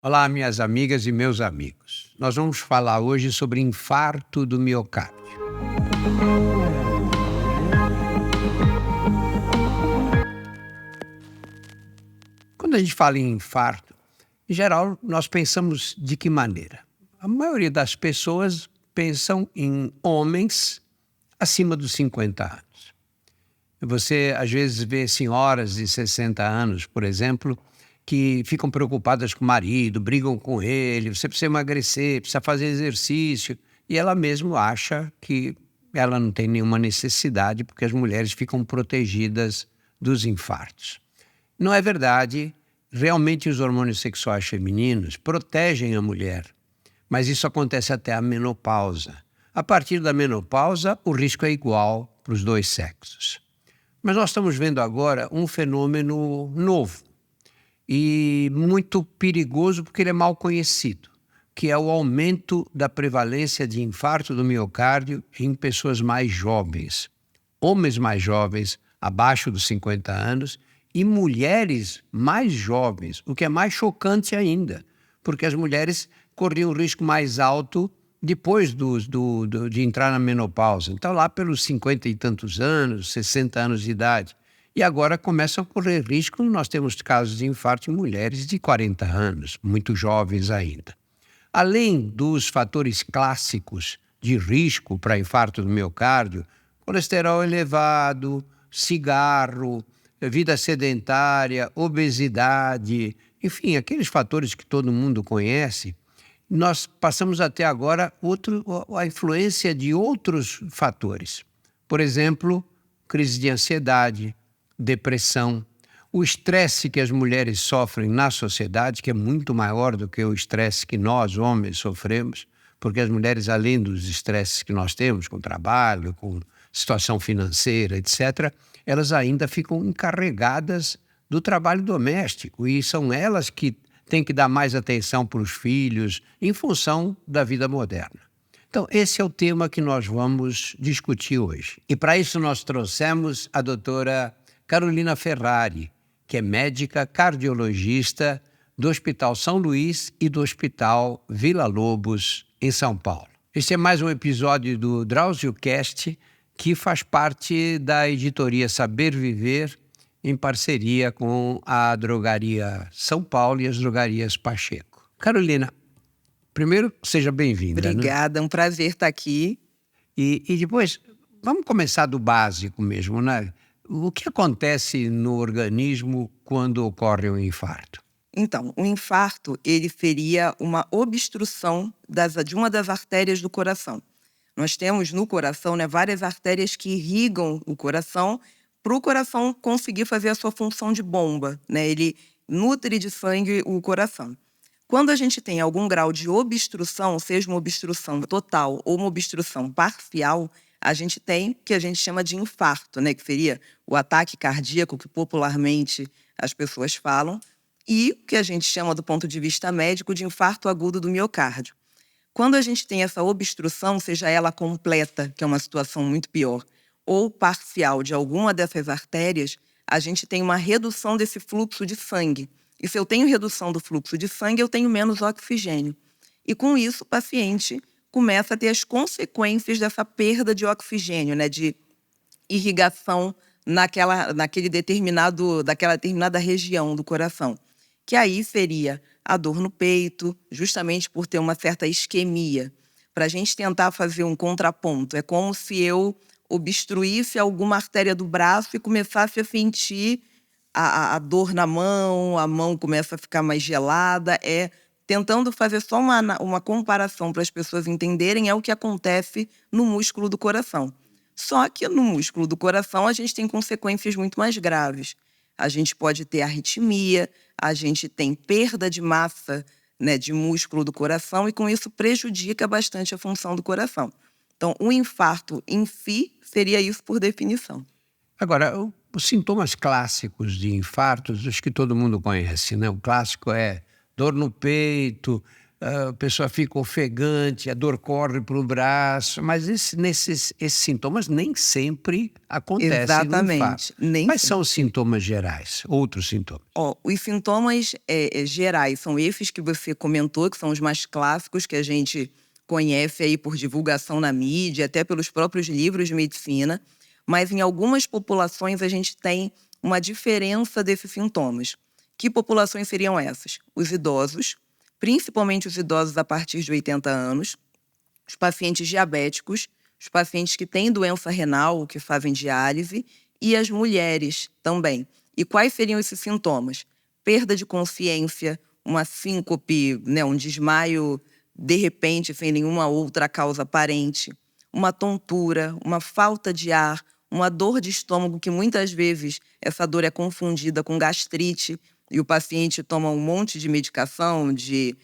Olá, minhas amigas e meus amigos. Nós vamos falar hoje sobre infarto do miocárdio. Quando a gente fala em infarto, em geral, nós pensamos de que maneira? A maioria das pessoas pensam em homens acima dos 50 anos. Você, às vezes, vê senhoras de 60 anos, por exemplo, que ficam preocupadas com o marido, brigam com ele, você precisa emagrecer, precisa fazer exercício, e ela mesma acha que ela não tem nenhuma necessidade porque as mulheres ficam protegidas dos infartos. Não é verdade. Realmente os hormônios sexuais femininos protegem a mulher, mas isso acontece até a menopausa. A partir da menopausa, o risco é igual para os dois sexos. Mas nós estamos vendo agora um fenômeno novo e muito perigoso porque ele é mal conhecido, que é o aumento da prevalência de infarto do miocárdio em pessoas mais jovens, homens mais jovens, abaixo dos 50 anos, e mulheres mais jovens, o que é mais chocante ainda, porque as mulheres corriam um risco mais alto depois de entrar na menopausa. Então, lá pelos 50 e tantos anos, 60 anos de idade. E agora começam a correr risco. Nós temos casos de infarto em mulheres de 40 anos, muito jovens ainda. Além dos fatores clássicos de risco para infarto do miocárdio, colesterol elevado, cigarro, vida sedentária, obesidade, enfim, aqueles fatores que todo mundo conhece, nós passamos até agora a influência de outros fatores. Por exemplo, crise de ansiedade, depressão, o estresse que as mulheres sofrem na sociedade, que é muito maior do que o estresse que nós, homens, sofremos, porque as mulheres, além dos estresses que nós temos com trabalho, com situação financeira, etc., elas ainda ficam encarregadas do trabalho doméstico e são elas que têm que dar mais atenção para os filhos em função da vida moderna. Então, esse é o tema que nós vamos discutir hoje. E para isso nós trouxemos a doutora Carolina Ferrari, que é médica cardiologista do Hospital São Luís e do Hospital Vila Lobos, em São Paulo. Este é mais um episódio do DrauzioCast, que faz parte da editoria Saber Viver, em parceria com a Drogaria São Paulo e as Drogarias Pacheco. Carolina, primeiro, seja bem-vinda. Obrigada, é um prazer estar aqui. E depois, vamos começar do básico mesmo, né? O que acontece no organismo quando ocorre um infarto? Então, o infarto, ele seria uma obstrução de uma das artérias do coração. Nós temos no coração, várias artérias que irrigam o coração para o coração conseguir fazer a sua função de bomba, Ele nutre de sangue o coração. Quando a gente tem algum grau de obstrução, seja uma obstrução total ou uma obstrução parcial, a gente tem o que a gente chama de infarto, que seria o ataque cardíaco, que popularmente as pessoas falam, e o que a gente chama, do ponto de vista médico, de infarto agudo do miocárdio. Quando a gente tem essa obstrução, seja ela completa, que é uma situação muito pior, ou parcial de alguma dessas artérias, a gente tem uma redução desse fluxo de sangue. E se eu tenho redução do fluxo de sangue, eu tenho menos oxigênio. E com isso, o paciente começa a ter as consequências dessa perda de oxigênio, de irrigação daquela determinada região do coração. Que aí seria a dor no peito, justamente por ter uma certa isquemia. Para a gente tentar fazer um contraponto, é como se eu obstruísse alguma artéria do braço e começasse a sentir a dor na mão, a mão começa a ficar mais gelada. Tentando fazer só uma comparação para as pessoas entenderem, é o que acontece no músculo do coração. Só que no músculo do coração a gente tem consequências muito mais graves. A gente pode ter arritmia, a gente tem perda de massa, de músculo do coração, e com isso prejudica bastante a função do coração. Então, o infarto em si seria isso por definição. Agora, os sintomas clássicos de infartos, os que todo mundo conhece, O clássico é dor no peito, a pessoa fica ofegante, a dor corre para o braço, mas esses sintomas nem sempre acontecem no infarto. Exatamente, nem Quais sempre. são os sintomas gerais, outros sintomas? Ó, os sintomas gerais são esses que você comentou, que são os mais clássicos, que a gente conhece aí por divulgação na mídia, até pelos próprios livros de medicina, mas em algumas populações a gente tem uma diferença desses sintomas. Que populações seriam essas? Os idosos, principalmente os idosos a partir de 80 anos, os pacientes diabéticos, os pacientes que têm doença renal, que fazem diálise, e as mulheres também. E quais seriam esses sintomas? Perda de consciência, uma síncope, né, um desmaio de repente, sem nenhuma outra causa aparente, uma tontura, uma falta de ar, uma dor de estômago, que muitas vezes essa dor é confundida com gastrite, e o paciente toma um monte de medicação, de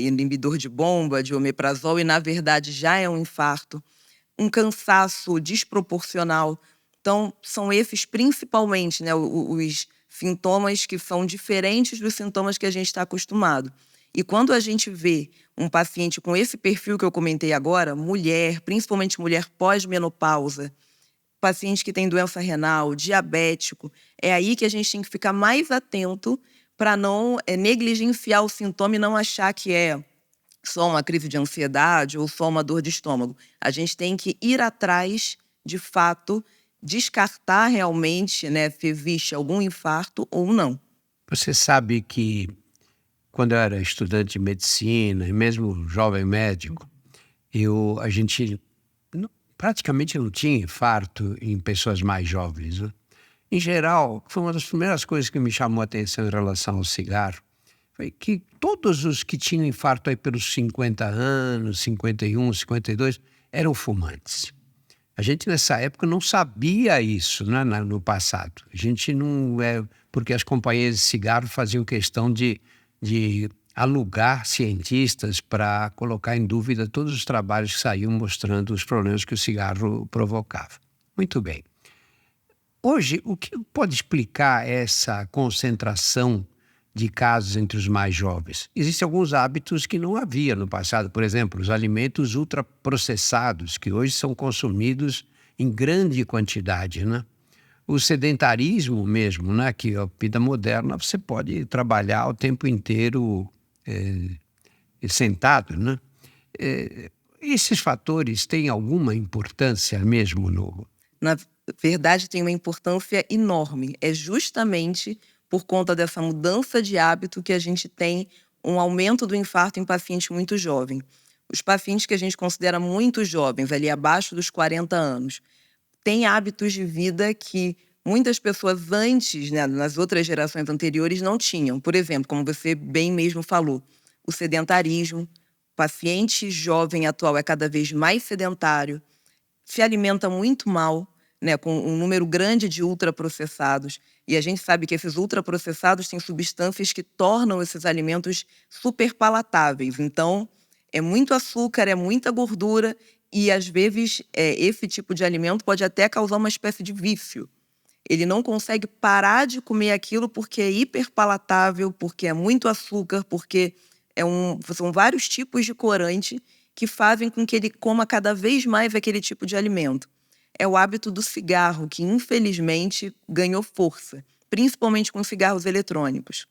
inibidor de bomba, de omeprazol, e na verdade já é um infarto. Um cansaço desproporcional. Então, são esses principalmente, né, os sintomas que são diferentes dos sintomas que a gente está acostumado. E quando a gente vê um paciente com esse perfil que eu comentei agora, mulher, principalmente mulher pós-menopausa, paciente que tem doença renal, diabético, é aí que a gente tem que ficar mais atento para não negligenciar o sintoma e não achar que é só uma crise de ansiedade ou só uma dor de estômago. A gente tem que ir atrás, de fato, descartar realmente, né, se existe algum infarto ou não. Você sabe que quando eu era estudante de medicina e mesmo jovem médico, a gente praticamente não tinha infarto em pessoas mais jovens, né? Em geral, foi uma das primeiras coisas que me chamou a atenção em relação ao cigarro, foi que todos os que tinham infarto aí pelos 50 anos, 51, 52, eram fumantes. A gente nessa época não sabia isso, né, no passado. A gente não porque as companhias de cigarro faziam questão de alugar cientistas para colocar em dúvida todos os trabalhos que saíam mostrando os problemas que o cigarro provocava. Muito bem. Hoje, o que pode explicar essa concentração de casos entre os mais jovens? Existem alguns hábitos que não havia no passado. Por exemplo, os alimentos ultraprocessados, que hoje são consumidos em grande quantidade, né? O sedentarismo mesmo, né? Que a vida moderna você pode trabalhar o tempo inteiro sentado, né? Esses fatores têm alguma importância mesmo no... Na verdade, tem uma importância enorme. É justamente por conta dessa mudança de hábito que a gente tem um aumento do infarto em paciente muito jovem. Os pacientes que a gente considera muito jovens, ali abaixo dos 40 anos, têm hábitos de vida que muitas pessoas antes, né, nas outras gerações anteriores, não tinham. Por exemplo, como você bem mesmo falou, o sedentarismo. O paciente jovem atual é cada vez mais sedentário, se alimenta muito mal, né, com um número grande de ultraprocessados. E a gente sabe que esses ultraprocessados têm substâncias que tornam esses alimentos super palatáveis. Então, é muito açúcar, é muita gordura e, às vezes, esse tipo de alimento pode até causar uma espécie de vício. Ele não consegue parar de comer aquilo porque é hiperpalatável, porque é muito açúcar, porque são vários tipos de corante que fazem com que ele coma cada vez mais aquele tipo de alimento. É o hábito do cigarro, que infelizmente ganhou força, principalmente com cigarros eletrônicos,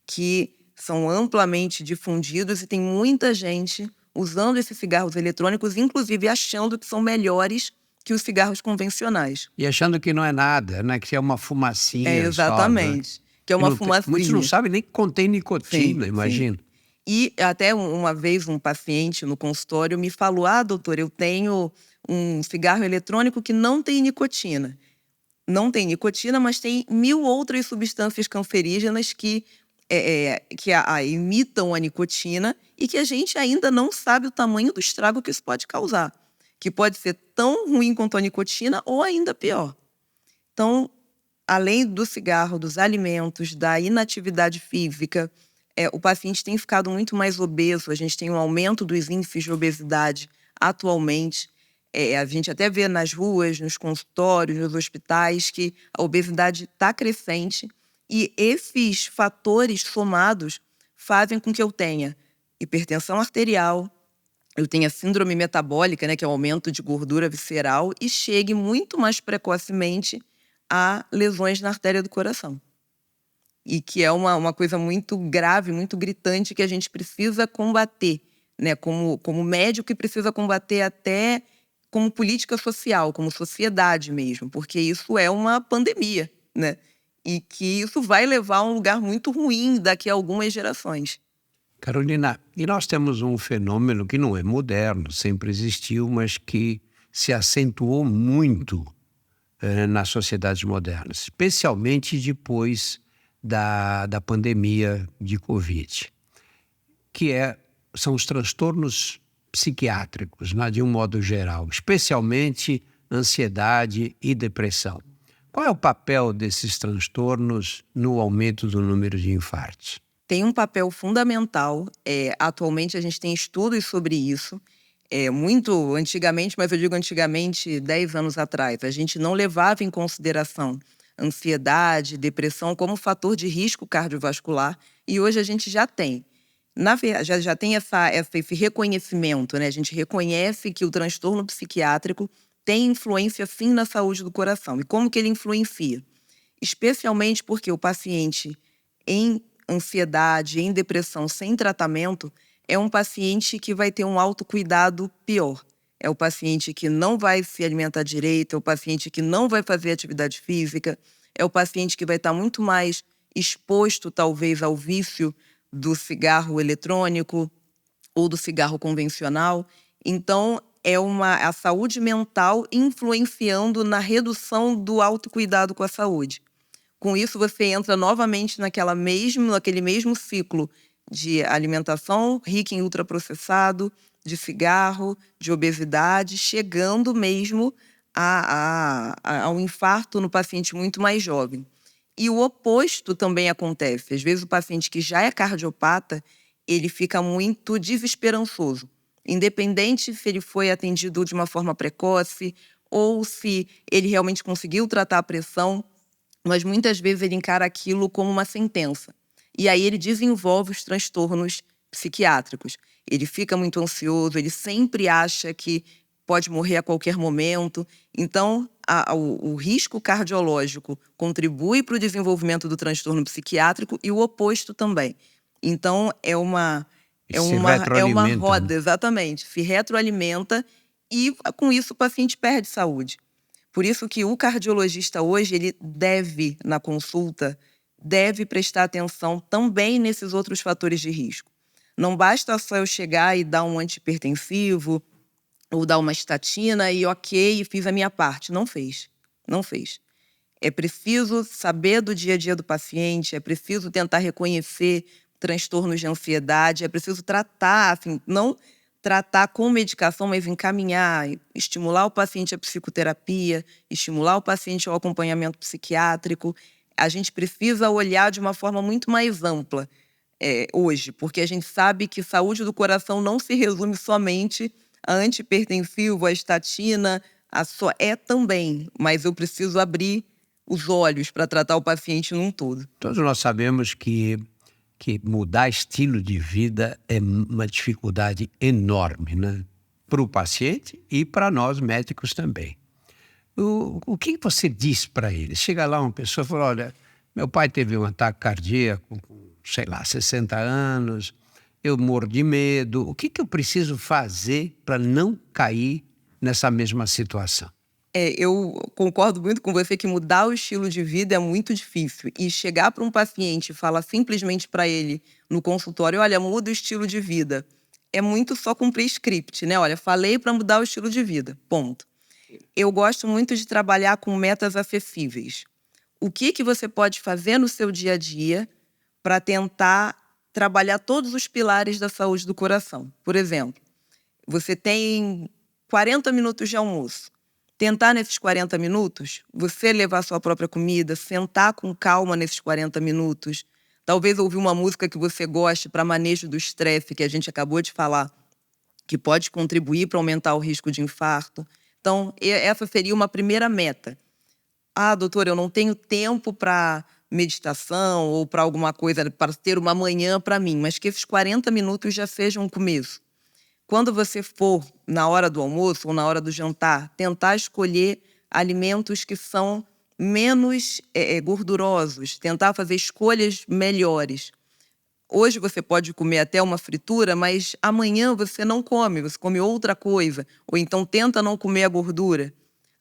que são amplamente difundidos e tem muita gente usando esses cigarros eletrônicos, inclusive achando que são melhores que os cigarros convencionais. E achando que não é nada, né? Que é uma fumacinha Exatamente. só, né? Que é uma Muitos não fumacinha. sabem nem que contém nicotina, Sim. imagina. E até uma vez um paciente no consultório me falou: doutor, eu tenho um cigarro eletrônico que não tem nicotina. Não tem nicotina, mas tem 1000 outras substâncias cancerígenas que imitam a nicotina e que a gente ainda não sabe o tamanho do estrago que isso pode causar. Que pode ser tão ruim quanto a nicotina ou ainda pior. Então, além do cigarro, dos alimentos, da inatividade física, o paciente tem ficado muito mais obeso. A gente tem um aumento dos índices de obesidade atualmente. A gente até vê nas ruas, nos consultórios, nos hospitais, que a obesidade está crescente. E esses fatores somados fazem com que eu tenha hipertensão arterial, eu tenha síndrome metabólica, né, que é o aumento de gordura visceral, e chegue muito mais precocemente a lesões na artéria do coração. E que é uma coisa muito grave, muito gritante, que a gente precisa combater, né, como médico, e precisa combater até como política social, como sociedade mesmo, porque isso é uma pandemia, né? E que isso vai levar a um lugar muito ruim daqui a algumas gerações. Carolina, e nós temos um fenômeno que não é moderno, sempre existiu, mas que se acentuou muito nas sociedades modernas, especialmente depois da pandemia de Covid, que são os transtornos psiquiátricos, né, de um modo geral, especialmente ansiedade e depressão. Qual é o papel desses transtornos no aumento do número de infartos? Tem um papel fundamental. Atualmente a gente tem estudos sobre isso. Muito antigamente, mas eu digo antigamente, 10 anos atrás, a gente não levava em consideração ansiedade, depressão como fator de risco cardiovascular, e hoje a gente já tem. Já tem esse reconhecimento, né? A gente reconhece que o transtorno psiquiátrico tem influência, sim, na saúde do coração. E como que ele influencia? Especialmente porque o paciente em ansiedade, em depressão sem tratamento, é um paciente que vai ter um autocuidado pior. É o paciente que não vai se alimentar direito, é o paciente que não vai fazer atividade física, é o paciente que vai estar muito mais exposto, talvez, ao vício do cigarro eletrônico ou do cigarro convencional. Então, a saúde mental influenciando na redução do autocuidado com a saúde. Com isso, você entra novamente naquele mesmo ciclo de alimentação rica em ultraprocessado, de cigarro, de obesidade, chegando mesmo ao infarto no paciente muito mais jovem. E o oposto também acontece. Às vezes o paciente que já é cardiopata, ele fica muito desesperançoso. Independente se ele foi atendido de uma forma precoce ou se ele realmente conseguiu tratar a pressão, mas muitas vezes ele encara aquilo como uma sentença. E aí ele desenvolve os transtornos psiquiátricos. Ele fica muito ansioso, ele sempre acha que pode morrer a qualquer momento. Então, o risco cardiológico contribui para o desenvolvimento do transtorno psiquiátrico e o oposto também. Então, é uma roda, né? exatamente, se retroalimenta e, com isso, o paciente perde saúde. Por isso que o cardiologista hoje, ele deve, na consulta, deve prestar atenção também nesses outros fatores de risco. Não basta só eu chegar e dar um antihipertensivo ou dar uma estatina e ok, fiz a minha parte. Não fez. Não fez. É preciso saber do dia a dia do paciente, é preciso tentar reconhecer transtornos de ansiedade, é preciso tratar, assim, não tratar com medicação, mas encaminhar, estimular o paciente à psicoterapia, estimular o paciente ao acompanhamento psiquiátrico. A gente precisa olhar de uma forma muito mais ampla hoje, porque a gente sabe que saúde do coração não se resume somente a antihipertensivo, a estatina, também, mas eu preciso abrir os olhos para tratar o paciente num todo. Todos nós sabemos que mudar estilo de vida é uma dificuldade enorme, né? Para o paciente e para nós médicos também. O que você diz para ele? Chega lá uma pessoa e fala, olha, meu pai teve um ataque cardíaco com, sei lá, 60 anos, eu morro de medo. O que eu preciso fazer para não cair nessa mesma situação? Eu concordo muito com você que mudar o estilo de vida é muito difícil. E chegar para um paciente e falar simplesmente para ele no consultório, olha, muda o estilo de vida. É muito só cumprir script, né? Olha, falei para mudar o estilo de vida, ponto. Eu gosto muito de trabalhar com metas acessíveis. O que você pode fazer no seu dia a dia para tentar trabalhar todos os pilares da saúde do coração? Por exemplo, você tem 40 minutos de almoço. Tentar nesses 40 minutos, você levar sua própria comida, sentar com calma nesses 40 minutos, talvez ouvir uma música que você goste para manejo do estresse, que a gente acabou de falar, que pode contribuir para aumentar o risco de infarto. Então, essa seria uma primeira meta. Ah, doutor, eu não tenho tempo para meditação ou para alguma coisa, para ter uma manhã para mim, mas que esses 40 minutos já sejam um começo. Quando você for na hora do almoço ou na hora do jantar, tentar escolher alimentos que são menos gordurosos, tentar fazer escolhas melhores. Hoje você pode comer até uma fritura, mas amanhã você não come, você come outra coisa. Ou então tenta não comer a gordura.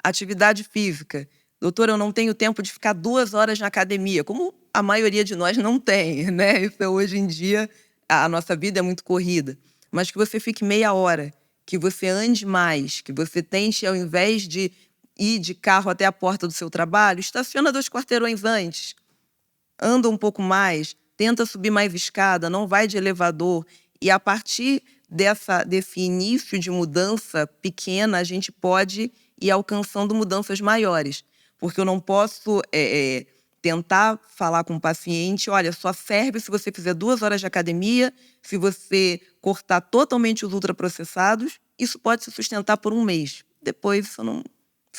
Atividade física. Doutora, eu não tenho tempo de ficar 2 horas na academia, como a maioria de nós não tem, né? Isso hoje em dia, a nossa vida é muito corrida. Mas que você fique meia hora, que você ande mais, que você tente, ao invés de ir de carro até a porta do seu trabalho, estaciona 2 quarteirões antes. Anda um pouco mais, tenta subir mais escada, não vai de elevador. E a partir desse início de mudança pequena, a gente pode ir alcançando mudanças maiores. Porque eu não posso tentar falar com o paciente, olha, só serve se você fizer 2 horas de academia, se você cortar totalmente os ultraprocessados, isso pode se sustentar por 1 mês. Depois isso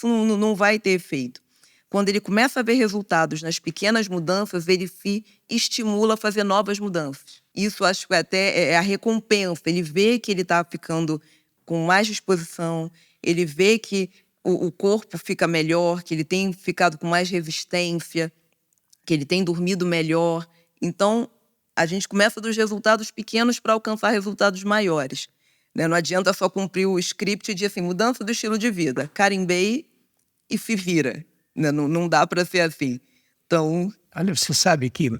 não vai ter efeito. Quando ele começa a ver resultados nas pequenas mudanças, ele se estimula a fazer novas mudanças. Isso acho que até é a recompensa. Ele vê que ele está ficando com mais disposição, ele vê que o corpo fica melhor, que ele tem ficado com mais resistência, que ele tem dormido melhor. Então, a gente começa dos resultados pequenos para alcançar resultados maiores. Né? Não adianta só cumprir o script de assim, mudança do estilo de vida. Carimbei e se vira. Né? Não dá para ser assim. Então... Olha, você sabe que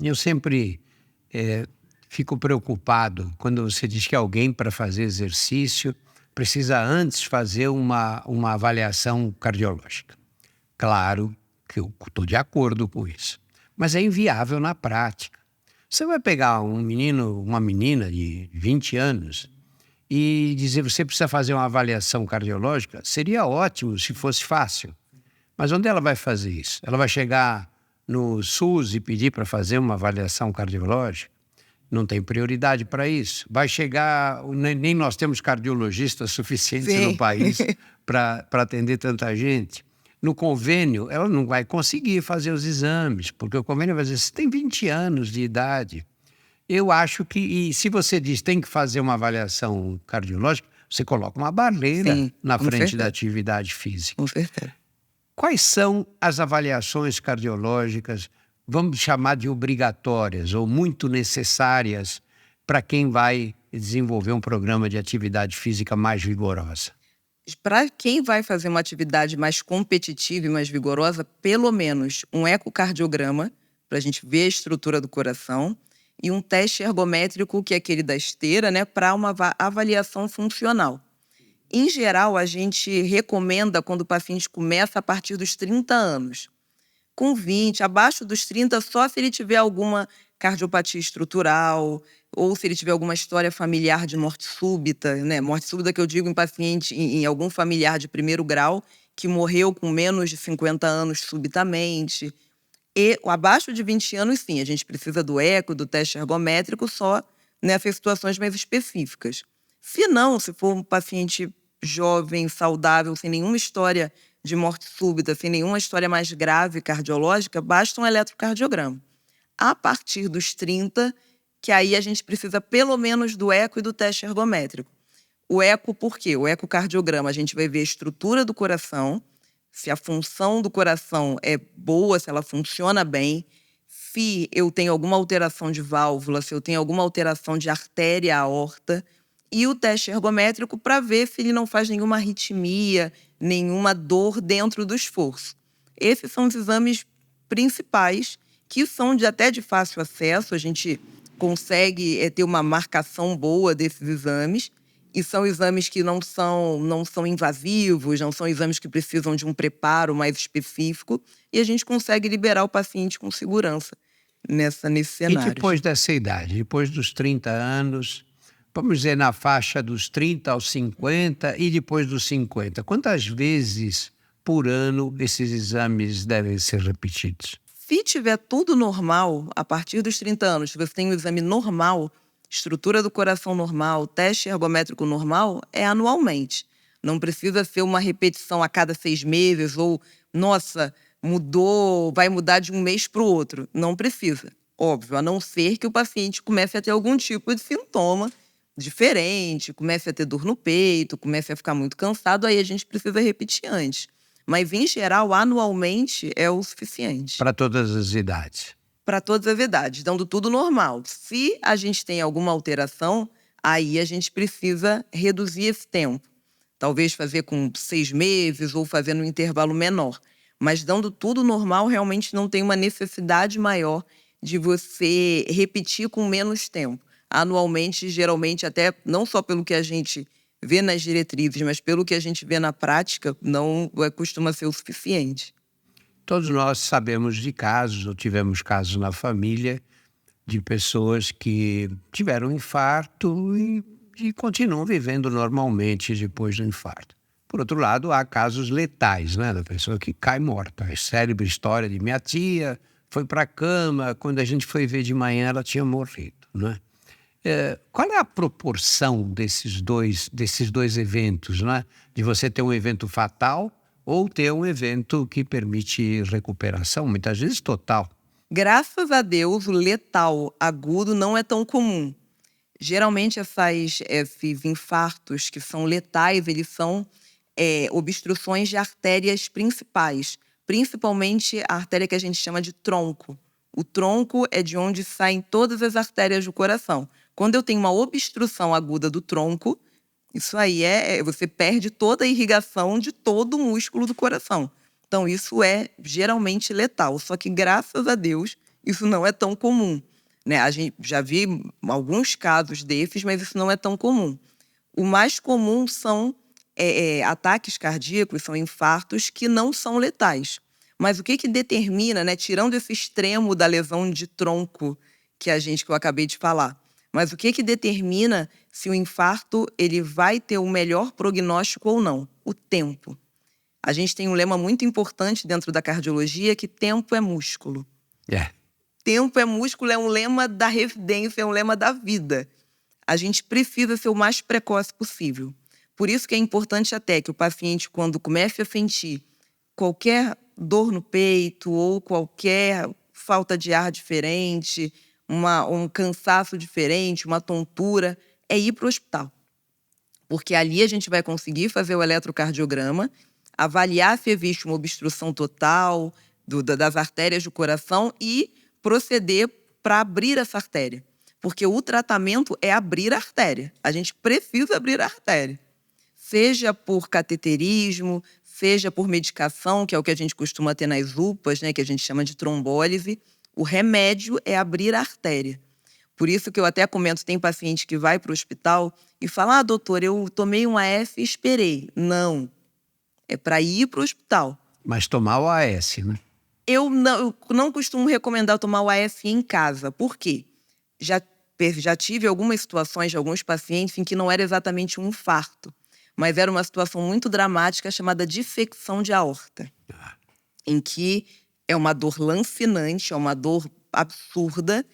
eu sempre fico preocupado quando você diz que alguém, para fazer exercício, precisa antes fazer uma avaliação cardiológica. Claro que eu estou de acordo com isso, mas é inviável na prática. Você vai pegar um menino, uma menina de 20 anos e dizer você precisa fazer uma avaliação cardiológica, seria ótimo se fosse fácil. Mas onde ela vai fazer isso? Ela vai chegar no SUS e pedir para fazer uma avaliação cardiológica? Não tem prioridade para isso. Vai chegar... Nem nós temos cardiologistas suficientes no país para atender tanta gente. No convênio, ela não vai conseguir fazer os exames, porque o convênio vai dizer, você tem 20 anos de idade. Eu acho que, e se você diz tem que fazer uma avaliação cardiológica, você coloca uma barreira na frente da atividade física. Com certeza. Quais são as avaliações cardiológicas, vamos chamar de obrigatórias ou muito necessárias para quem vai desenvolver um programa de atividade física mais vigorosa? Para quem vai fazer uma atividade mais competitiva e mais vigorosa, pelo menos um ecocardiograma, para a gente ver a estrutura do coração, e um teste ergométrico, que é aquele da esteira, né, para uma avaliação funcional. Em geral, a gente recomenda quando o paciente começa a partir dos 30 anos. Com 20, abaixo dos 30, só se ele tiver alguma cardiopatia estrutural ou se ele tiver alguma história familiar de morte súbita, né? Morte súbita que eu digo em paciente, em algum familiar de 1º grau que morreu com menos de 50 anos subitamente. E abaixo de 20 anos, sim, a gente precisa do eco, do teste ergométrico só nessas situações mais específicas. Se não, se for um paciente jovem, saudável, sem nenhuma história de morte súbita, sem nenhuma história mais grave cardiológica, basta um eletrocardiograma. A partir dos 30, que aí a gente precisa pelo menos do eco e do teste ergométrico. O eco, por quê? O ecocardiograma, a gente vai ver a estrutura do coração, se a função do coração é boa, se ela funciona bem, se eu tenho alguma alteração de válvula, se eu tenho alguma alteração de artéria aorta, e o teste ergométrico para ver se ele não faz nenhuma arritmia, nenhuma dor dentro do esforço. Esses são os exames principais, que são até de fácil acesso, a gente consegue ter uma marcação boa desses exames, e são exames que não são invasivos, não são exames que precisam de um preparo mais específico, e a gente consegue liberar o paciente com segurança nesse cenário. E depois dessa idade, depois dos 30 anos, vamos dizer na faixa dos 30 aos 50 e depois dos 50, quantas vezes por ano esses exames devem ser repetidos? Se tiver tudo normal, a partir dos 30 anos, se você tem um exame normal, estrutura do coração normal, teste ergométrico normal, é anualmente. Não precisa ser uma repetição a cada 6 meses ou, nossa, vai mudar de um mês para o outro. Não precisa. Óbvio, a não ser que o paciente comece a ter algum tipo de sintoma diferente, comece a ter dor no peito, comece a ficar muito cansado, aí a gente precisa repetir antes. Mas, em geral, anualmente é o suficiente. Para todas as idades. Para todas as idades, dando tudo normal. Se a gente tem alguma alteração, aí a gente precisa reduzir esse tempo. Talvez fazer com 6 meses ou fazer no intervalo menor. Mas dando tudo normal, realmente não tem uma necessidade maior de você repetir com menos tempo. Anualmente, geralmente, até não só pelo que a gente vê nas diretrizes, mas pelo que a gente vê na prática, não costuma ser o suficiente. Todos nós sabemos de casos, ou tivemos casos na família, de pessoas que tiveram infarto e continuam vivendo normalmente depois do infarto. Por outro lado, há casos letais, né, da pessoa que cai morta. A célebre história de minha tia foi para a cama, quando a gente foi ver de manhã ela tinha morrido, né? Qual é a proporção desses dois eventos, né? De você ter um evento fatal ou ter um evento que permite recuperação, muitas vezes total? Graças a Deus, o letal agudo não é tão comum. Geralmente, esses infartos que são letais, eles são obstruções de artérias principais, principalmente a artéria que a gente chama de tronco. O tronco é de onde saem todas as artérias do coração. Quando eu tenho uma obstrução aguda do tronco, isso aí você perde toda a irrigação de todo o músculo do coração. Então, isso é geralmente letal. Só que, graças a Deus, isso não é tão comum, né? A gente já viu alguns casos desses, mas isso não é tão comum. O mais comum são ataques cardíacos, são infartos que não são letais. Mas o que determina, né? Tirando esse extremo da lesão de tronco que eu acabei de falar, mas o que determina se o infarto ele vai ter o melhor prognóstico ou não? O tempo. A gente tem um lema muito importante dentro da cardiologia que tempo é músculo. Tempo é músculo é um lema da residência, é um lema da vida. A gente precisa ser o mais precoce possível. Por isso que é importante até que o paciente, quando comece a sentir qualquer dor no peito ou qualquer falta de ar diferente, um cansaço diferente, uma tontura, é ir para o hospital. Porque ali a gente vai conseguir fazer o eletrocardiograma, avaliar se existe uma obstrução total das artérias do coração e proceder para abrir essa artéria. Porque o tratamento é abrir a artéria. A gente precisa abrir a artéria. Seja por cateterismo, seja por medicação, que é o que a gente costuma ter nas UPAs, né, que a gente chama de trombólise. O remédio é abrir a artéria. Por isso que eu até comento, tem paciente que vai para o hospital e fala: doutor, eu tomei um AF e esperei. Não. É para ir para o hospital. Mas tomar o AS, né? Eu não costumo recomendar tomar o AF em casa. Por quê? Já tive algumas situações de alguns pacientes em que não era exatamente um infarto, mas era uma situação muito dramática chamada dissecção de aorta, em que é uma dor lancinante, é uma dor absurda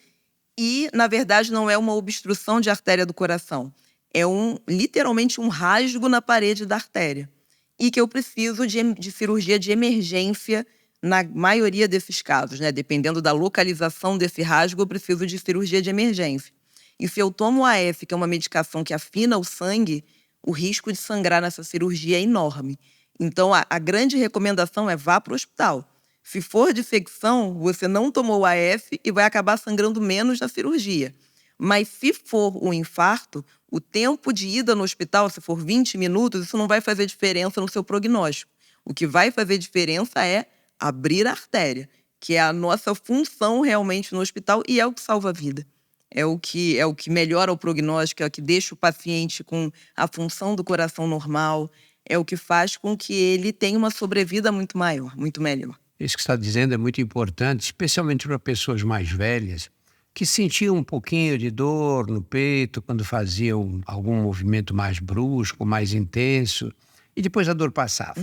e, na verdade, não é uma obstrução de artéria do coração. É literalmente um rasgo na parede da artéria. E que eu preciso de cirurgia de emergência na maioria desses casos, né? Dependendo da localização desse rasgo, eu preciso de cirurgia de emergência. E se eu tomo o AF, que é uma medicação que afina o sangue, o risco de sangrar nessa cirurgia é enorme. Então, a grande recomendação é vá para o hospital. Se for dissecção, você não tomou o AF e vai acabar sangrando menos na cirurgia. Mas se for um infarto, o tempo de ida no hospital, se for 20 minutos, isso não vai fazer diferença no seu prognóstico. O que vai fazer diferença é abrir a artéria, que é a nossa função realmente no hospital e é o que salva a vida. É o que melhora o prognóstico, é o que deixa o paciente com a função do coração normal, é o que faz com que ele tenha uma sobrevida muito maior, muito melhor. Isso que você está dizendo é muito importante, especialmente para pessoas mais velhas, que sentiam um pouquinho de dor no peito quando faziam algum movimento mais brusco, mais intenso, e depois a dor passava.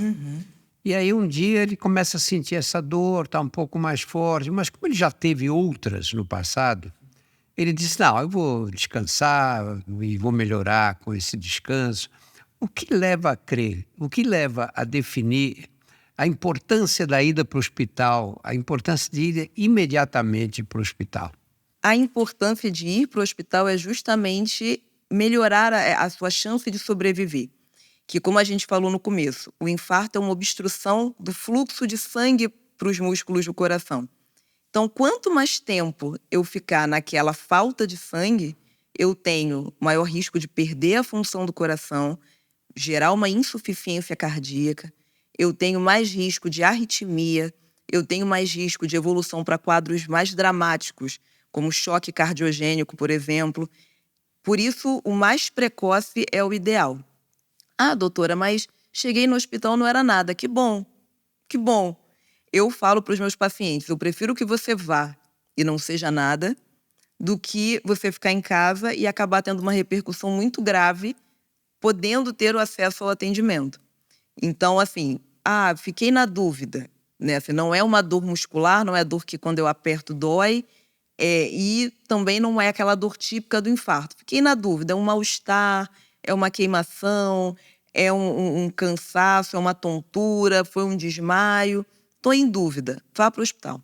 E aí um dia ele começa a sentir essa dor, está um pouco mais forte, mas como ele já teve outras no passado, ele disse: não, eu vou descansar e vou melhorar com esse descanso. O que leva a crer, o que leva a definir a importância da ida para o hospital, a importância de ir imediatamente para o hospital. A importância de ir para o hospital é justamente melhorar a sua chance de sobreviver. Que, como a gente falou no começo, o infarto é uma obstrução do fluxo de sangue para os músculos do coração. Então, quanto mais tempo eu ficar naquela falta de sangue, eu tenho maior risco de perder a função do coração, gerar uma insuficiência cardíaca, eu tenho mais risco de arritmia, eu tenho mais risco de evolução para quadros mais dramáticos, como choque cardiogênico, por exemplo. Por isso, o mais precoce é o ideal. Ah, doutora, mas cheguei no hospital, não era nada. Que bom, que bom. Eu falo para os meus pacientes, eu prefiro que você vá e não seja nada, do que você ficar em casa e acabar tendo uma repercussão muito grave, podendo ter o acesso ao atendimento. Então, assim, fiquei na dúvida, né? Assim, não é uma dor muscular, não é dor que quando eu aperto dói, e também não é aquela dor típica do infarto. Fiquei na dúvida, é um mal-estar, é uma queimação, é um cansaço, é uma tontura, foi um desmaio. Estou em dúvida, vá para o hospital.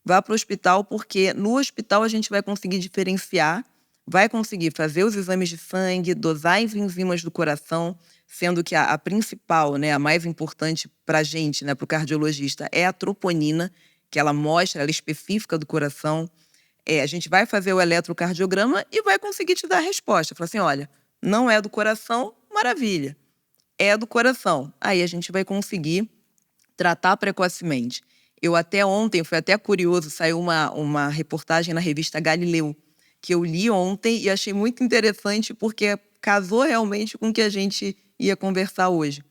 Vá para o hospital, porque no hospital a gente vai conseguir diferenciar, vai conseguir fazer os exames de sangue, dosar as enzimas do coração, sendo que a principal, né, a mais importante para a gente, né, para o cardiologista, é a troponina, que ela mostra, ela é específica do coração. A gente vai fazer o eletrocardiograma e vai conseguir te dar a resposta. Falar assim, olha, não é do coração, maravilha. É do coração. Aí a gente vai conseguir tratar precocemente. Eu até ontem, foi até curioso, saiu uma reportagem na revista Galileu, que eu li ontem e achei muito interessante porque casou realmente com o que a gente ia conversar hoje.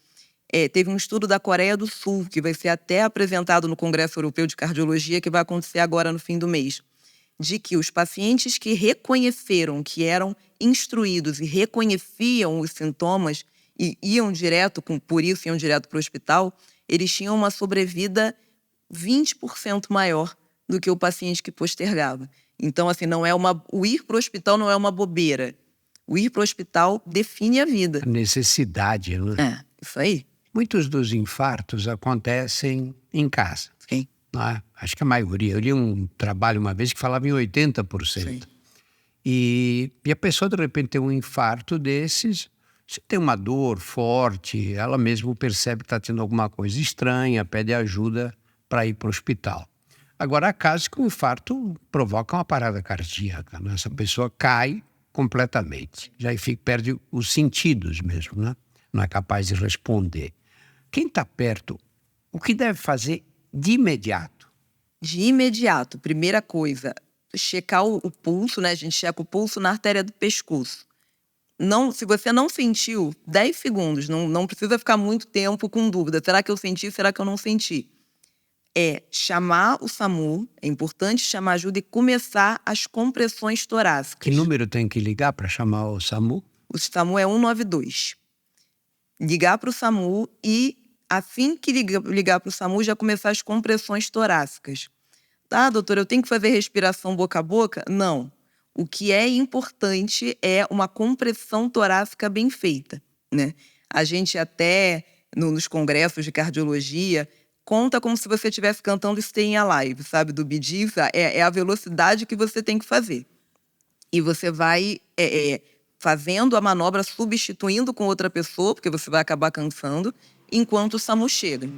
Teve um estudo da Coreia do Sul, que vai ser até apresentado no Congresso Europeu de Cardiologia, que vai acontecer agora no fim do mês, de que os pacientes que reconheceram, que eram instruídos e reconheciam os sintomas e iam direto, por isso iam direto para o hospital, eles tinham uma sobrevida 20% maior do que o paciente que postergava. Então, assim, o ir para o hospital não é uma bobeira. O ir para o hospital define a vida. A necessidade, né? Isso aí. Muitos dos infartos acontecem em casa. Sim. Não é? Acho que a maioria. Eu li um trabalho uma vez que falava em 80%. Sim. E a pessoa, de repente, tem um infarto desses, se tem uma dor forte, ela mesmo percebe que está tendo alguma coisa estranha, pede ajuda para ir para o hospital. Agora, há casos que o infarto provoca uma parada cardíaca, né? Essa pessoa cai completamente, perde os sentidos mesmo, né? Não é capaz de responder. Quem está perto, o que deve fazer de imediato? De imediato, primeira coisa, checar o pulso, né? A gente checa o pulso na artéria do pescoço. Não, se você não sentiu, 10 segundos, não precisa ficar muito tempo com dúvida. Será que eu senti? Será que eu não senti? Chamar o SAMU, é importante chamar ajuda e começar as compressões torácicas. Que número tem que ligar para chamar o SAMU? O SAMU é 192. Ligar para o SAMU e, assim que ligar para o SAMU, já começar as compressões torácicas. Tá, doutora, eu tenho que fazer respiração boca a boca? Não. O que é importante é uma compressão torácica bem feita, né? A gente até, nos congressos de cardiologia, conta como se você estivesse cantando Staying Alive, sabe? Do Bee Gees, é a velocidade que você tem que fazer. E você vai fazendo a manobra, substituindo com outra pessoa, porque você vai acabar cansando, enquanto o SAMU chega.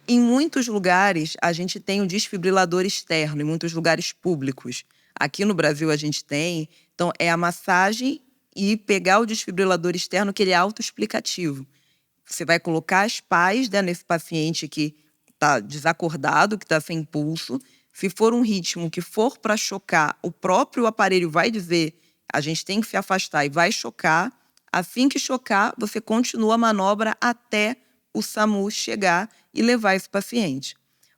Em muitos lugares, a gente tem o desfibrilador externo, em muitos lugares públicos. Aqui no Brasil a gente tem. Então, é a massagem e pegar o desfibrilador externo, que ele é autoexplicativo. Você vai colocar as pás, né, nesse paciente que está desacordado, que está sem pulso. Se for um ritmo que for para chocar, o próprio aparelho vai dizer, a gente tem que se afastar e vai chocar. Assim que chocar, você continua a manobra até o SAMU chegar e levar esse paciente.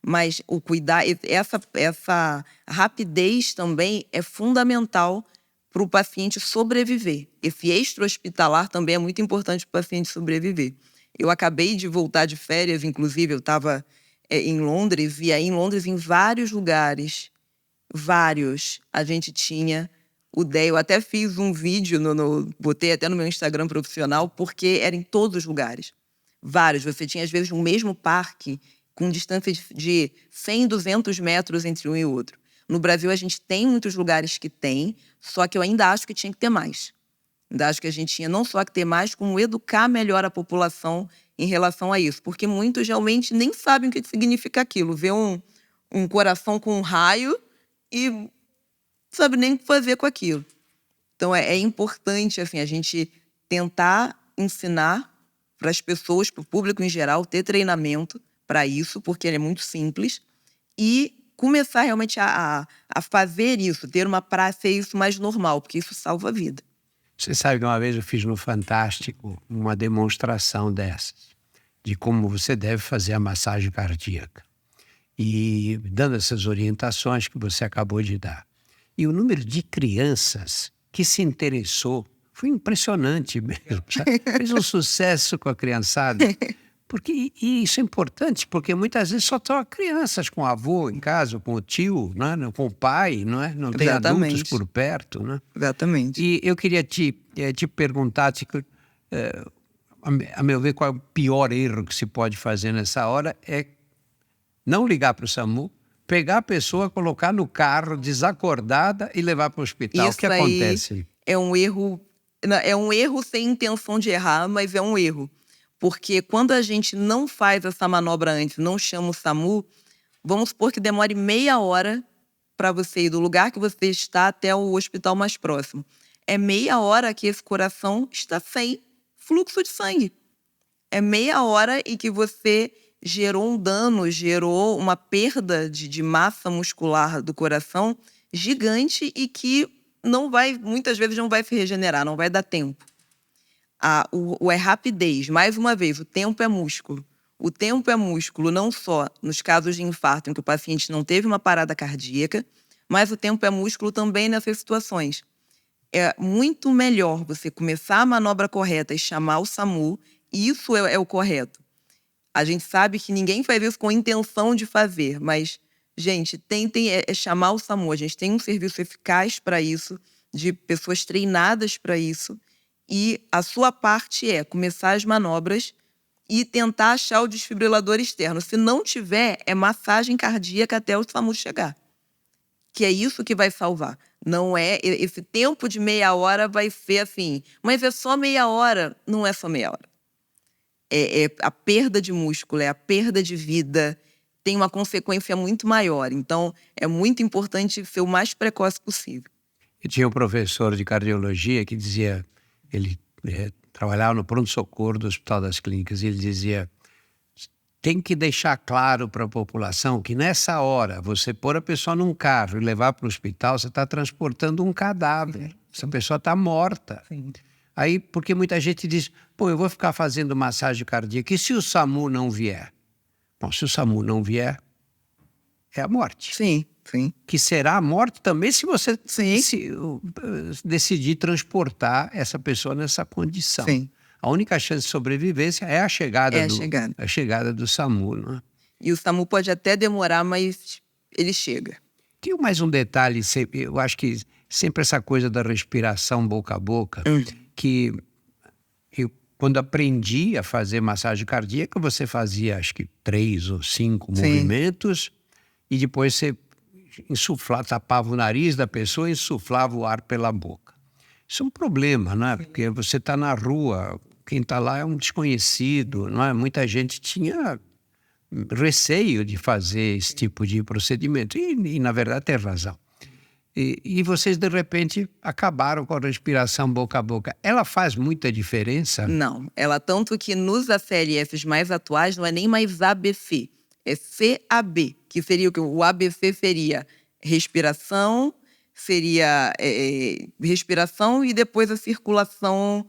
Mas o cuidar, essa rapidez também é fundamental para o paciente sobreviver. Esse extra-hospitalar também é muito importante para o paciente sobreviver. Eu acabei de voltar de férias, inclusive, eu estava em Londres, e aí em Londres, em vários lugares, a gente tinha o DEA. Eu até fiz um vídeo, botei até no meu Instagram profissional, porque era em todos os lugares. Vários. Você tinha, às vezes, um mesmo parque com distância de 100, 200 metros entre um e outro. No Brasil, a gente tem muitos lugares que tem, só que eu ainda acho que tinha que ter mais. Ainda acho que a gente tinha não só que ter mais, como educar melhor a população em relação a isso. Porque muitos realmente nem sabem o que significa aquilo. Vê um coração com um raio e não sabe nem o que fazer com aquilo. Então, é importante assim, a gente tentar ensinar para as pessoas, para o público em geral, ter treinamento para isso, porque ele é muito simples, e começar realmente a fazer isso, ter uma prática, ser isso mais normal, porque isso salva a vida. Você sabe que uma vez eu fiz no Fantástico uma demonstração dessas, de como você deve fazer a massagem cardíaca. E dando essas orientações que você acabou de dar. E o número de crianças que se interessou foi impressionante mesmo. Sabe? Fez um sucesso com a criançada. Porque, e isso é importante, porque muitas vezes só estão crianças com o avô em casa, com o tio, né? Com o pai, não é? Não tem adultos por perto. Né? Exatamente. E eu queria te perguntar, a meu ver, qual é o pior erro que se pode fazer nessa hora é não ligar para o SAMU, pegar a pessoa, colocar no carro desacordada e levar para o hospital. Isso o que acontece? É um erro sem intenção de errar, mas é um erro. Porque quando a gente não faz essa manobra antes, não chama o SAMU, vamos supor que demore meia hora para você ir do lugar que você está até o hospital mais próximo. É meia hora que esse coração está sem fluxo de sangue. É meia hora em que você gerou um dano, gerou uma perda de massa muscular do coração gigante e que muitas vezes não vai se regenerar, não vai dar tempo. É rapidez. Mais uma vez, o tempo é músculo. O tempo é músculo não só nos casos de infarto em que o paciente não teve uma parada cardíaca, mas o tempo é músculo também nessas situações. É muito melhor você começar a manobra correta e chamar o SAMU, e isso é o correto. A gente sabe que ninguém faz isso com intenção de fazer, mas, gente, tentem chamar o SAMU. A gente tem um serviço eficaz para isso, de pessoas treinadas para isso, e a sua parte é começar as manobras e tentar achar o desfibrilador externo. Se não tiver, é massagem cardíaca até o SAMU chegar. Que é isso que vai salvar. Não é esse tempo de meia hora vai ser assim, mas é só meia hora. Não é só meia hora. É a perda de músculo, é a perda de vida, tem uma consequência muito maior. Então, é muito importante ser o mais precoce possível. Eu tinha um professor de cardiologia que dizia, ele trabalhava no pronto-socorro do Hospital das Clínicas, e ele dizia, tem que deixar claro para a população que nessa hora, você pôr a pessoa num carro e levar para o hospital, você está transportando um cadáver. Sim. Essa pessoa está morta. Sim. Aí, porque muita gente diz, pô, eu vou ficar fazendo massagem cardíaca, e se o SAMU não vier? Bom, se o SAMU não vier, é a morte. Sim, sim. Que será a morte também se você decidir transportar essa pessoa nessa condição. Sim. A única chance de sobrevivência é a chegada do SAMU. Não é? E o SAMU pode até demorar, mas ele chega. Tem mais um detalhe, eu acho que sempre essa coisa da respiração boca a boca, que eu, quando aprendi a fazer massagem cardíaca, você fazia acho que 3 ou 5 movimentos e depois você tapava o nariz da pessoa e insuflava o ar pela boca. Isso é um problema, não é? Porque você está na rua, quem está lá é um desconhecido, não é? Muita gente tinha receio de fazer esse tipo de procedimento e na verdade tem razão. E vocês, de repente, acabaram com a respiração boca a boca. Ela faz muita diferença? Não. Ela, tanto que nos ACLFs mais atuais, não é nem mais ABC. É CAB, que seria o que? O ABC seria respiração, respiração e depois a circulação,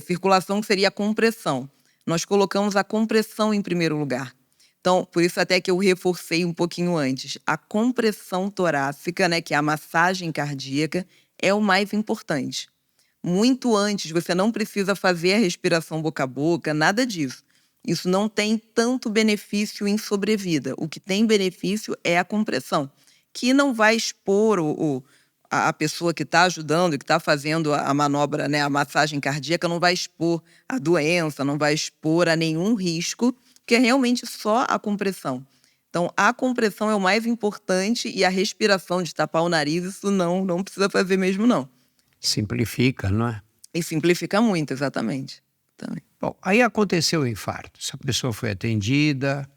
circulação que seria a compressão. Nós colocamos a compressão em primeiro lugar. Então, por isso até que eu reforcei um pouquinho antes. A compressão torácica, né, que é a massagem cardíaca, é o mais importante. Muito antes, você não precisa fazer a respiração boca a boca, nada disso. Isso não tem tanto benefício em sobrevida. O que tem benefício é a compressão, que não vai expor a pessoa que está ajudando, que está fazendo a manobra, né, a massagem cardíaca, não vai expor a doença, não vai expor a nenhum risco, que é realmente só a compressão. Então, a compressão é o mais importante e a respiração de tapar o nariz, isso não precisa fazer mesmo, não. Simplifica, não é? E simplifica muito, exatamente. Também. Bom, aí aconteceu o infarto. Essa pessoa foi atendida,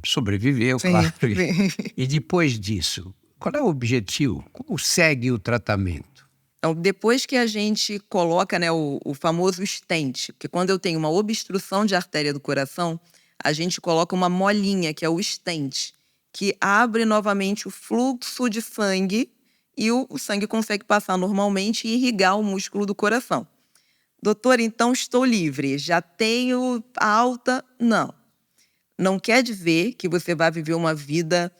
sobreviveu, Sim, claro. sim. E depois disso, qual é o objetivo? Como segue o tratamento? Então, depois que a gente coloca, né, o famoso stent, porque quando eu tenho uma obstrução de artéria do coração, a gente coloca uma molinha, que é o stent, que abre novamente o fluxo de sangue e o sangue consegue passar normalmente e irrigar o músculo do coração. Doutor, então estou livre, já tenho alta? Não. Não quer dizer que você vai viver uma vida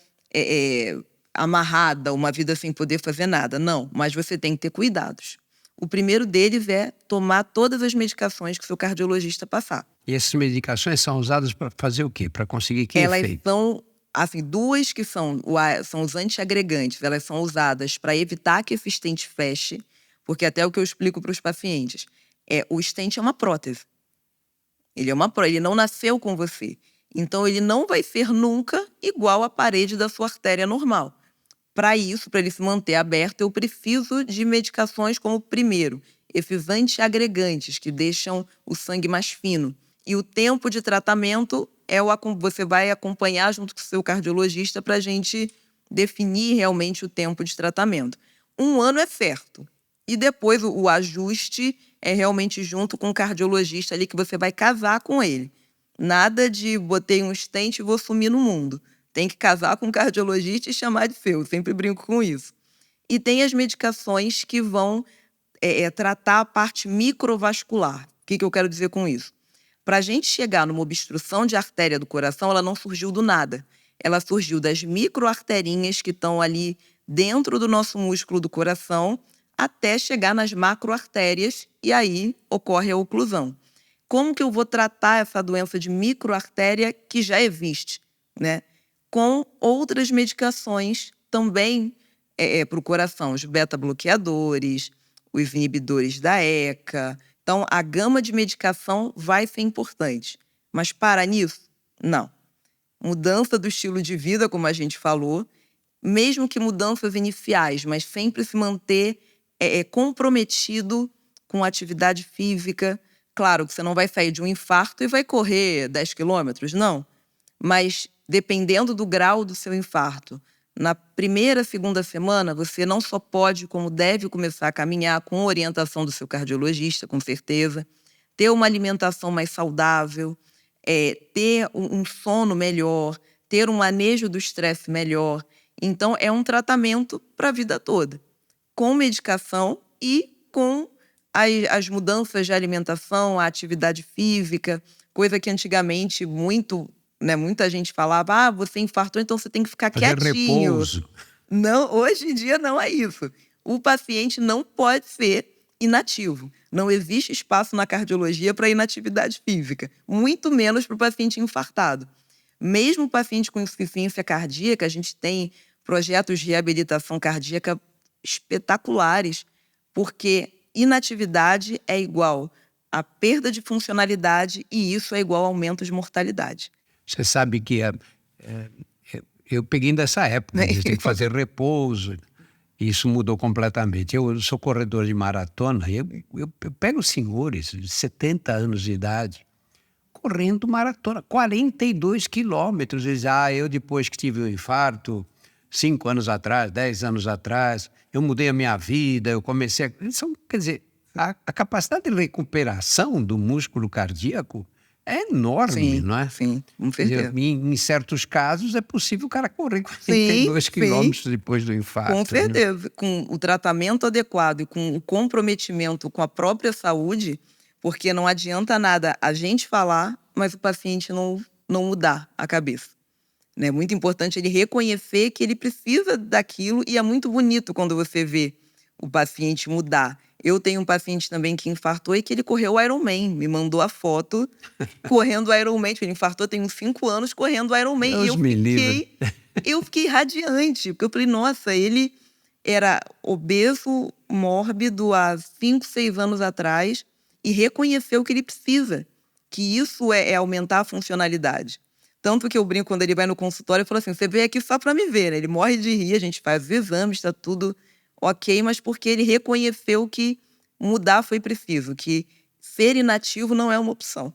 amarrada, uma vida sem poder fazer nada. Não, mas você tem que ter cuidados. O primeiro deles é tomar todas as medicações que o seu cardiologista passar. E essas medicações são usadas para fazer o quê? Para conseguir que Elas efeito? são, assim, duas que são os antiagregantes. Elas são usadas para evitar que esse stent feche, porque até o que eu explico para os pacientes, o stent é uma prótese. Ele não nasceu com você. Então, ele não vai ser nunca igual à parede da sua artéria normal. Para isso, para ele se manter aberto, eu preciso de medicações como, primeiro, esses antiagregantes, que deixam o sangue mais fino. E o tempo de tratamento você vai acompanhar junto com o seu cardiologista para a gente definir realmente o tempo de tratamento. 1 ano é certo. E depois o ajuste é realmente junto com o cardiologista ali, que você vai casar com ele. Nada de botei um stent e vou sumir no mundo. Tem que casar com o cardiologista e chamar de seu. Eu sempre brinco com isso. E tem as medicações que vão tratar a parte microvascular. O que eu quero dizer com isso? Para a gente chegar numa obstrução de artéria do coração, ela não surgiu do nada. Ela surgiu das microarterinhas que estão ali dentro do nosso músculo do coração, até chegar nas macroartérias, e aí ocorre a oclusão. Como que eu vou tratar essa doença de microartéria que já existe, né? Com outras medicações também para o coração, os beta-bloqueadores, os inibidores da ECA. Então, a gama de medicação vai ser importante. Mas para nisso? Não. Mudança do estilo de vida, como a gente falou, mesmo que mudanças iniciais, mas sempre se manter comprometido com atividade física. Claro que você não vai sair de um infarto e vai correr 10 quilômetros, não. Mas, dependendo do grau do seu infarto, na primeira, segunda semana, você não só pode, como deve começar a caminhar com orientação do seu cardiologista, com certeza, ter uma alimentação mais saudável, ter um sono melhor, ter um manejo do estresse melhor. Então, é um tratamento para a vida toda, com medicação e com as mudanças de alimentação, a atividade física, coisa que antigamente muita gente falava, você infartou, então você tem que ficar Fazer quietinho. repouso. Não, hoje em dia não é isso. O paciente não pode ser inativo. Não existe espaço na cardiologia para inatividade física, muito menos para o paciente infartado. Mesmo o paciente com insuficiência cardíaca, a gente tem projetos de reabilitação cardíaca espetaculares, porque inatividade é igual a perda de funcionalidade e isso é igual a aumento de mortalidade. Você sabe que eu peguei dessa época, a gente tem que fazer repouso, e isso mudou completamente. Eu sou corredor de maratona, e eu pego senhores de 70 anos de idade, correndo maratona, 42 quilômetros. Eles dizem, eu depois que tive um infarto, 5 anos atrás, 10 anos atrás, eu mudei a minha vida, eu comecei a... Quer dizer, a capacidade de recuperação do músculo cardíaco é enorme, Sim, não é? sim, com certeza. Em certos casos, é possível o cara correr 42 quilômetros depois do infarto. Com certeza. Né? Com o tratamento adequado e com o comprometimento com a própria saúde, porque não adianta nada a gente falar, mas o paciente não mudar a cabeça. É muito importante ele reconhecer que ele precisa daquilo e é muito bonito quando você vê o paciente mudar. Eu tenho um paciente também que infartou e que ele correu o Ironman, me mandou a foto correndo o Ironman. Ele infartou tem uns 5 anos correndo o Ironman. Deus E eu fiquei radiante, porque eu falei, nossa, ele era obeso, mórbido há 5, 6 anos atrás e reconheceu que ele precisa, que isso é aumentar a funcionalidade. Tanto que eu brinco quando ele vai no consultório e falo assim, você veio aqui só para me ver, né? Ele morre de rir, a gente faz os exames, está tudo ok, mas porque ele reconheceu que mudar foi preciso, que ser inativo não é uma opção.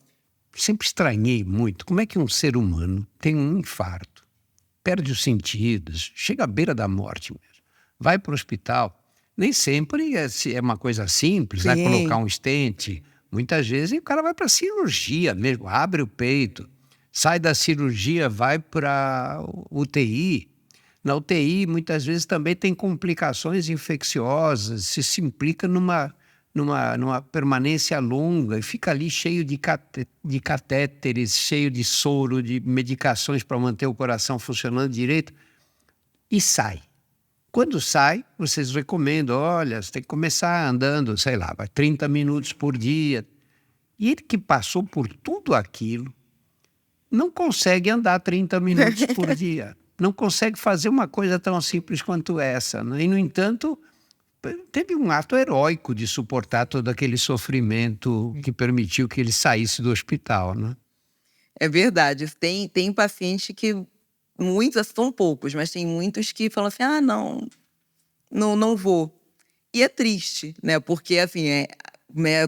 Sempre estranhei muito como é que um ser humano tem um infarto, perde os sentidos, chega à beira da morte mesmo, vai para o hospital. Nem sempre é uma coisa simples, né? Colocar Sim. um stent. Muitas vezes o cara vai para a cirurgia mesmo, abre o peito, sai da cirurgia, vai para UTI. Na UTI, muitas vezes também tem complicações infecciosas, se implica numa permanência longa e fica ali cheio de catéteres, cheio de soro, de medicações para manter o coração funcionando direito, e sai. Quando sai, vocês recomendam, olha, você tem que começar andando, sei lá, 30 minutos por dia. E ele que passou por tudo aquilo, não consegue andar 30 minutos por dia. Não consegue fazer uma coisa tão simples quanto essa, né? E, no entanto, teve um ato heróico de suportar todo aquele sofrimento que permitiu que ele saísse do hospital, né? É verdade. Tem paciente que, muitos, são poucos, mas tem muitos que falam assim, não vou. E é triste, né? Porque, assim,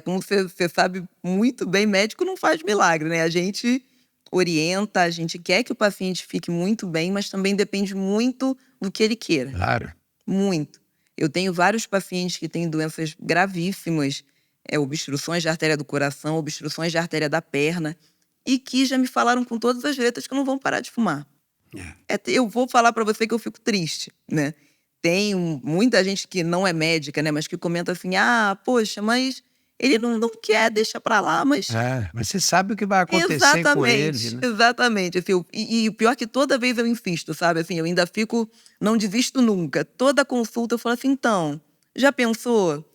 como você sabe muito bem, médico não faz milagre, né? A gente orienta, a gente quer que o paciente fique muito bem, mas também depende muito do que ele queira. Claro. Muito. Eu tenho vários pacientes que têm doenças gravíssimas, obstruções de artéria do coração, obstruções de artéria da perna, e que já me falaram com todas as letras que não vão parar de fumar. Eu vou falar para você que eu fico triste, né? Tem muita gente que não é médica, né? Mas que comenta assim, poxa, mas ele não quer, deixa para lá, mas... Mas você sabe o que vai acontecer com ele, né? Exatamente. Assim, e o pior é que toda vez eu insisto, sabe? Assim, eu ainda fico, não desisto nunca. Toda consulta eu falo assim, então, já pensou?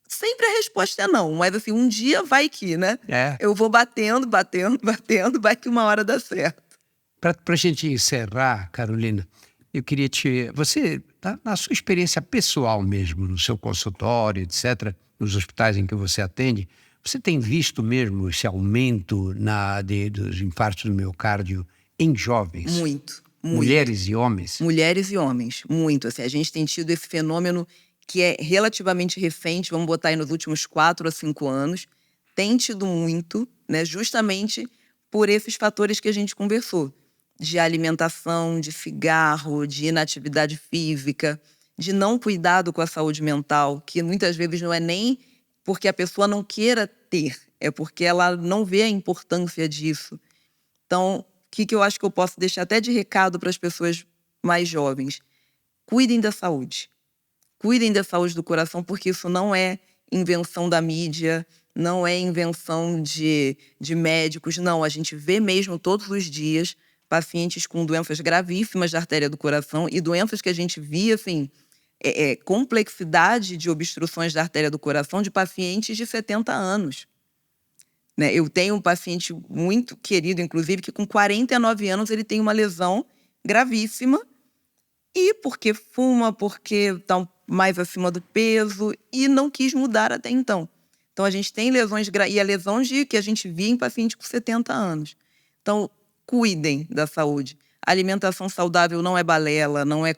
Sempre a resposta é não, mas assim, um dia vai que, né? Eu vou batendo, vai que uma hora dá certo. Para a gente encerrar, Carolina, eu queria você, na sua experiência pessoal mesmo, no seu consultório, etc., nos hospitais em que você atende, você tem visto mesmo esse aumento dos infartos do miocárdio em jovens? Muito. Mulheres e homens? Mulheres e homens, muito. Assim, a gente tem tido esse fenômeno que é relativamente recente, vamos botar aí nos últimos 4 a 5 anos, tem tido muito, né, justamente por esses fatores que a gente conversou, de alimentação, de cigarro, de inatividade física, de não cuidado com a saúde mental, que muitas vezes não é nem porque a pessoa não queira ter, é porque ela não vê a importância disso. Então, o que eu acho que eu posso deixar até de recado para as pessoas mais jovens? Cuidem da saúde. Cuidem da saúde do coração, porque isso não é invenção da mídia, não é invenção de médicos, não. A gente vê mesmo todos os dias pacientes com doenças gravíssimas da artéria do coração e doenças que a gente via, assim, complexidade de obstruções da artéria do coração de pacientes de 70 anos. Né? Eu tenho um paciente muito querido, inclusive, que com 49 anos ele tem uma lesão gravíssima e porque fuma, porque está mais acima do peso e não quis mudar até então. Então, a gente tem lesões, e a lesão que a gente via em paciente com 70 anos. Então, cuidem da saúde. A alimentação saudável não é balela, não é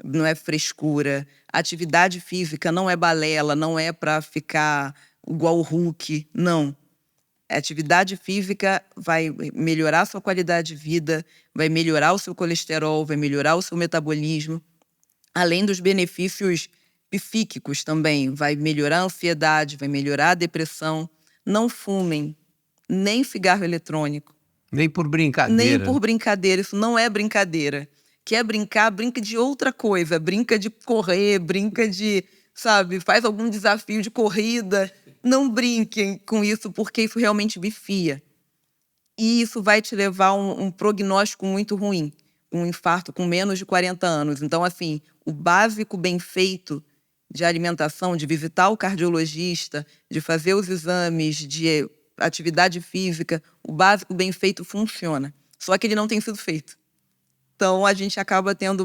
não é frescura. A atividade física não é balela, não é para ficar igual o Hulk, não. A atividade física vai melhorar a sua qualidade de vida, vai melhorar o seu colesterol, vai melhorar o seu metabolismo. Além dos benefícios psíquicos também, vai melhorar a ansiedade, vai melhorar a depressão. Não fumem, nem cigarro eletrônico. Nem por brincadeira. Nem por brincadeira, isso não é brincadeira. Quer brincar, brinca de outra coisa, brinca de correr, brinca de, sabe, faz algum desafio de corrida. Não brinquem com isso, porque isso realmente vicia. E isso vai te levar a um prognóstico muito ruim, um infarto com menos de 40 anos. Então, assim, o básico bem feito de alimentação, de visitar o cardiologista, de fazer os exames, de atividade física, o básico bem feito funciona. Só que ele não tem sido feito. Então, a gente acaba tendo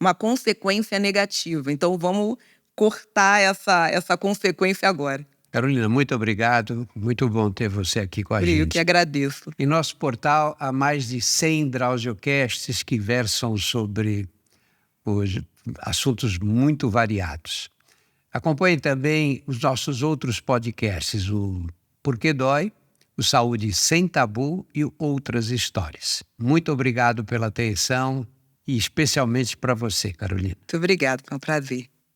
uma consequência negativa. Então, vamos cortar essa consequência agora. Carolina, muito obrigado. Muito bom ter você aqui com a Eu gente. que agradeço. Em nosso portal há mais de 100 Drauziocasts que versam sobre os assuntos muito variados. Acompanhe também os nossos outros podcasts, o Porquê Dói, o Saúde Sem Tabu e outras histórias. Muito obrigado pela atenção e especialmente para você, Carolina. Muito obrigada, foi um prazer.